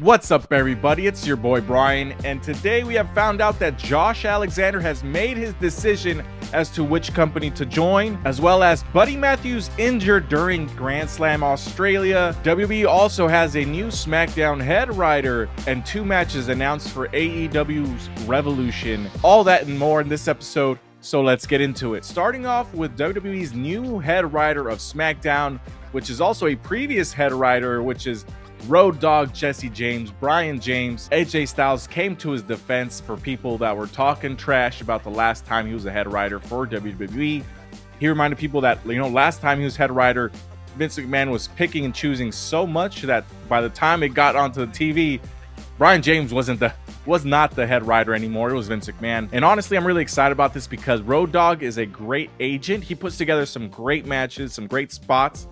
What's up, everybody? It's your boy Brian, and today we have found out that Josh Alexander has made his decision as to which company to join, as well as Buddy Matthews injured during Grand Slam Australia. WWE also has a new SmackDown head writer and 2 matches announced for AEW's Revolution. All that and more in this episode, so let's get into it. Starting off with WWE's new head writer of SmackDown, which is also a previous head writer, which is Road Dogg Jesse James. Brian James. AJ Styles came to his defense for people that were talking trash about the last time he was a head writer for WWE. He reminded people that, last time he was head writer, Vince McMahon was picking and choosing so much that by the time it got onto the TV, Brian James was not the head writer anymore. It was Vince McMahon. And honestly, I'm really excited about this because Road Dogg is a great agent. He puts together some great matches, some great spots.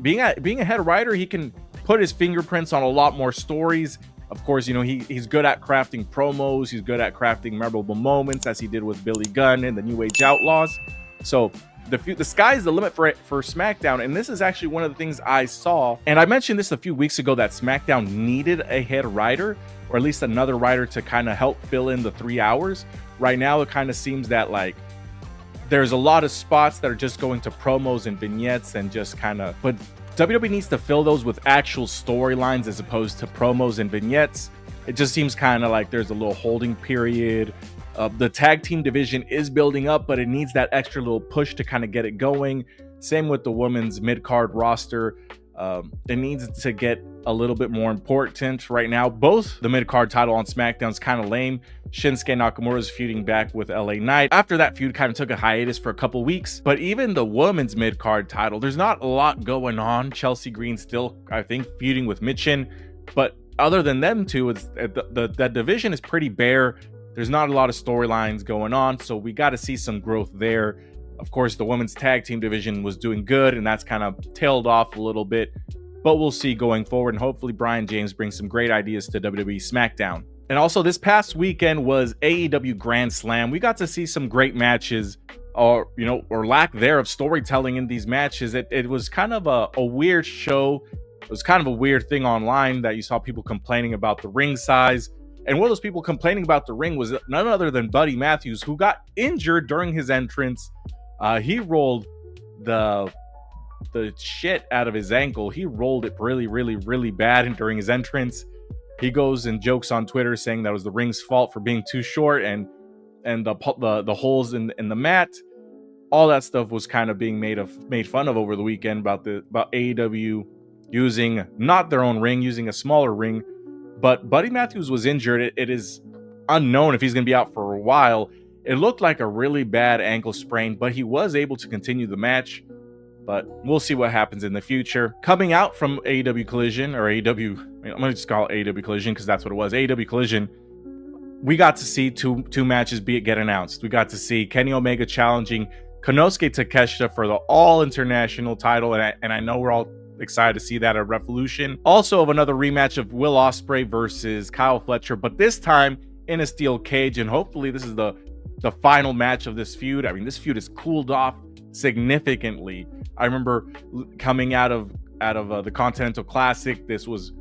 Being a head writer, he can put his fingerprints on a lot more stories. Of course, he's good at crafting promos. He's good at crafting memorable moments, as he did with Billy Gunn and the New Age Outlaws. So the sky's the limit for SmackDown, and this is actually one of the things I saw. And I mentioned this a few weeks ago that SmackDown needed a head writer, or at least another writer to kind of help fill in the 3 hours. Right now, it kind of seems that there's a lot of spots that are just going to promos and vignettes and just but WWE needs to fill those with actual storylines as opposed to promos and vignettes. It just seems kind of like there's a little holding period. The tag team division is building up, but it needs that extra little push to kind of get it going. Same with the women's mid-card roster. It needs to get a little bit more important right now. Both the mid-card title on SmackDown is kind of lame. Shinsuke Nakamura is feuding back with LA Knight. After that feud kind of took a hiatus for a couple weeks. But even the women's mid-card title, there's not a lot going on. Chelsea Green still, I think, feuding with Michin. But other than them two, the division is pretty bare. There's not a lot of storylines going on. So we got to see some growth there. Of course, the women's tag team division was doing good, and that's kind of tailed off a little bit. But we'll see going forward, and hopefully Brian James brings some great ideas to WWE SmackDown. And also, this past weekend was AEW Grand Slam. We got to see some great matches, or lack thereof storytelling in these matches. It was kind of a weird show. It was kind of a weird thing online that you saw people complaining about the ring size. And one of those people complaining about the ring was none other than Buddy Matthews, who got injured during his entrance. He rolled the shit out of his ankle. He rolled it really, really, really bad during his entrance. He goes and jokes on Twitter saying that it was the ring's fault for being too short and the holes in the mat. All that stuff was kind of being made fun of over the weekend about AEW using not their own ring, using a smaller ring. But Buddy Matthews was injured. It is unknown if he's going to be out for a while. It looked like a really bad ankle sprain, but he was able to continue the match. But we'll see what happens in the future. Coming out from AEW Collision, or AEW, I'm going to just call it AEW Collision because that's what it was, AEW Collision, we got to see two matches get announced. We got to see Kenny Omega challenging Konosuke Takeshita for the All-International title, and I know we're all excited to see that at Revolution. Also, of another rematch of Will Ospreay versus Kyle Fletcher, but this time in a steel cage, and hopefully this is the final match of this feud. I mean, this feud has cooled off significantly. I remember coming out of the Continental Classic, this was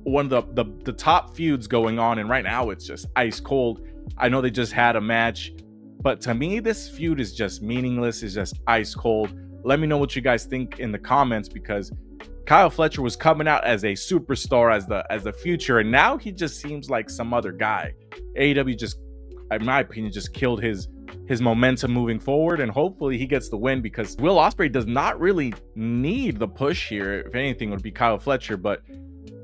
one of the top feuds going on, and right now it's just ice cold. I know they just had a match, but to me this feud is just meaningless. It's just ice cold. Let me know what you guys think in the comments, because Kyle Fletcher was coming out as a superstar, as the future, and now he just seems like some other guy. AEW just, in my opinion, just killed his momentum moving forward, and hopefully he gets the win, because Will Ospreay does not really need the push here. If anything, it would be Kyle Fletcher, but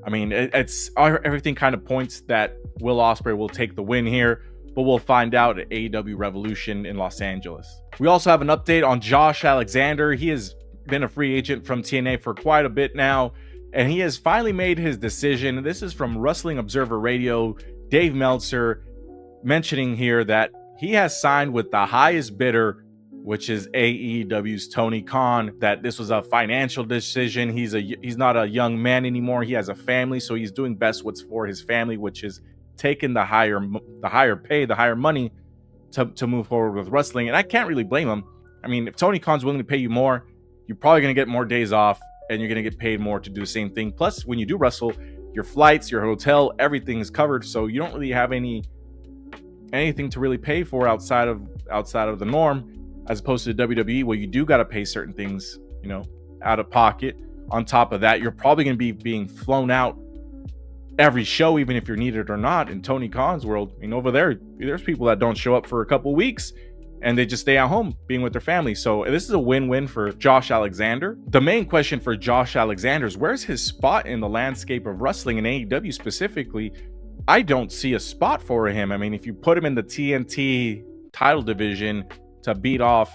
I mean, it's everything kind of points that Will Ospreay will take the win here, but we'll find out at AEW Revolution in Los Angeles. We also have an update on Josh Alexander. He has been a free agent from TNA for quite a bit now, and he has finally made his decision. This is from Wrestling Observer Radio. Dave Meltzer mentioning here that he has signed with the highest bidder, which is AEW's Tony Khan, that this was a financial decision. He's not a young man anymore. He has a family, so he's doing best what's for his family, which is taking the higher pay, the higher money to move forward with wrestling. And I can't really blame him. I mean, if Tony Khan's willing to pay you more, you're probably going to get more days off, and you're going to get paid more to do the same thing. Plus, when you do wrestle, your flights, your hotel, everything is covered. So you don't really have anything to really pay for outside of the norm, as opposed to the WWE, where you do got to pay certain things, out of pocket. On top of that, you're probably going to be being flown out every show, even if you're needed or not. In Tony Khan's world, over there's people that don't show up for a couple weeks and they just stay at home being with their family. So this is a win-win for Josh Alexander. The main question for Josh Alexander is, where's his spot in the landscape of wrestling, in AEW specifically? I don't see a spot for him. I mean, if you put him in the TNT title division to beat off,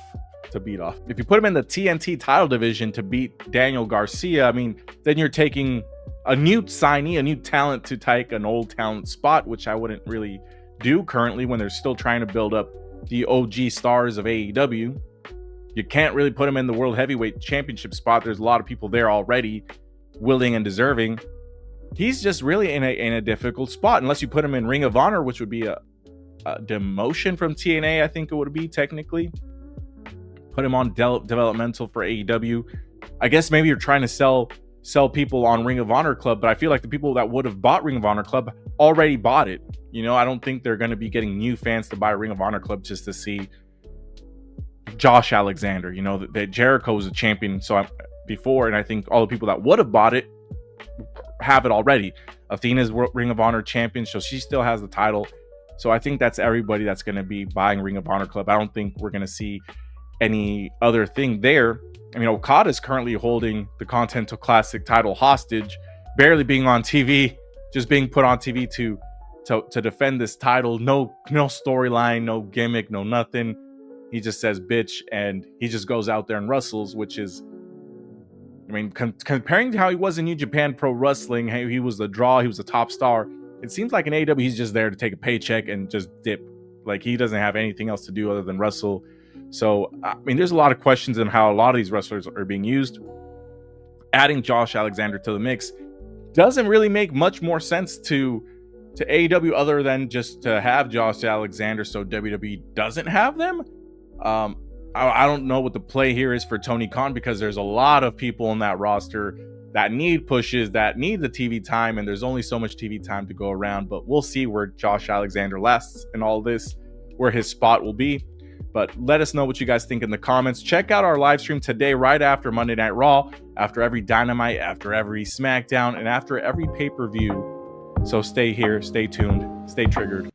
if you put him in the TNT title division to beat Daniel Garcia, I mean, then you're taking a new signee, a new talent to take an old talent spot, which I wouldn't really do currently when they're still trying to build up the OG stars of AEW. You can't really put him in the World Heavyweight Championship spot. There's a lot of people there already willing and deserving. He's just really in a difficult spot, unless you put him in Ring of Honor, which would be a demotion from TNA, I think it would be technically. Put him on developmental for AEW. I guess maybe you're trying to sell people on Ring of Honor Club, but I feel like the people that would have bought Ring of Honor Club already bought it. I don't think they're going to be getting new fans to buy Ring of Honor Club just to see Josh Alexander. That Jericho was a champion before, and I think all the people that would have bought it have it already. Athena's Ring of Honor champion, so she still has the title. So I think that's everybody that's going to be buying Ring of Honor Club. I don't think we're going to see any other thing there. I mean, Okada's currently holding the Continental Classic title hostage, barely being on TV, just being put on TV to defend this title. No storyline, no gimmick, no nothing. He just says bitch, and he just goes out there and wrestles, which is, I mean, comparing to how he was in New Japan Pro Wrestling, how he was the draw, he was the top star. It seems like in AEW, he's just there to take a paycheck and just dip. Like, he doesn't have anything else to do other than wrestle. So, I mean, there's a lot of questions on how a lot of these wrestlers are being used. Adding Josh Alexander to the mix doesn't really make much more sense to AEW, other than just to have Josh Alexander so WWE doesn't have them. I don't know what the play here is for Tony Khan, because there's a lot of people on that roster that need pushes, that need the TV time, and there's only so much TV time to go around. But we'll see where Josh Alexander lasts in all this, where his spot will be. But let us know what you guys think in the comments. Check out our live stream today, right after Monday Night Raw, after every Dynamite, after every SmackDown, and after every pay-per-view. So stay here, stay tuned, stay triggered.